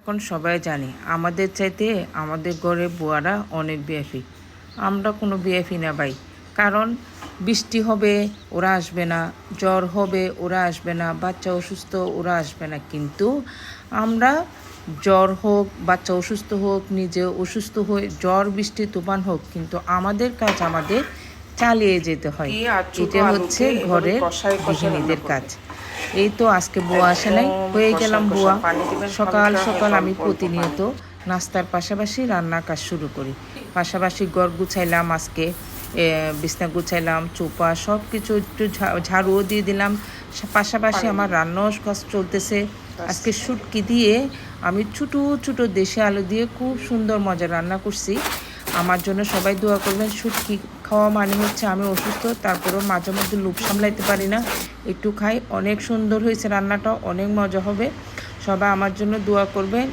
এখন সবাই জানি আমাদের চাইতে আমাদের ঘরে বুয়ারা অনেক বিএফি। আমরা কোনো বিএফি না ভাই, কারণ বৃষ্টি হবে ওরা আসবে না, জ্বর হবে ওরা আসবে না, বাচ্চা অসুস্থ ওরা আসবে না। কিন্তু আমরা জ্বর হোক, বাচ্চা অসুস্থ হোক, নিজে অসুস্থ হয়ে জ্বর বৃষ্টি তুফান হোক, কিন্তু আমাদের কাজ আমাদের চালিয়ে যেতে হয়। এটা হচ্ছে ঘরের গৃহিণীদের কাজ। এই তো আজকে বুয়া আসে নাই, হয়ে গেলাম বুয়া। সকাল সকাল আমি প্রতিনিয়ত নাস্তার পাশাপাশি রান্নার কাজ শুরু করি। পাশাপাশি ঘর গুছাইলাম, আজকে বিছনা গুছাইলাম, চোপা সব কিছু একটু ঝাড়ুও দিয়ে দিলাম। পাশাপাশি আমার রান্নাও কাজ চলতেছে। আজকে শুটকি দিয়ে আমি ছোটো ছোটো দেশি আলু দিয়ে খুব সুন্দর মজা রান্না করছি। আমার জন্য সবাই দোয়া করবেন। শুটকি খাওয়া মানে হচ্ছে আমি অসুস্থ, তারপরেও মাঝে মধ্যে লোভ সামলাইতে পারি না, একটু খাই। অনেক সুন্দর হয়েছে রান্নাটা, অনেক মজা হবে। সবাই আমার জন্য দোয়া করবেন।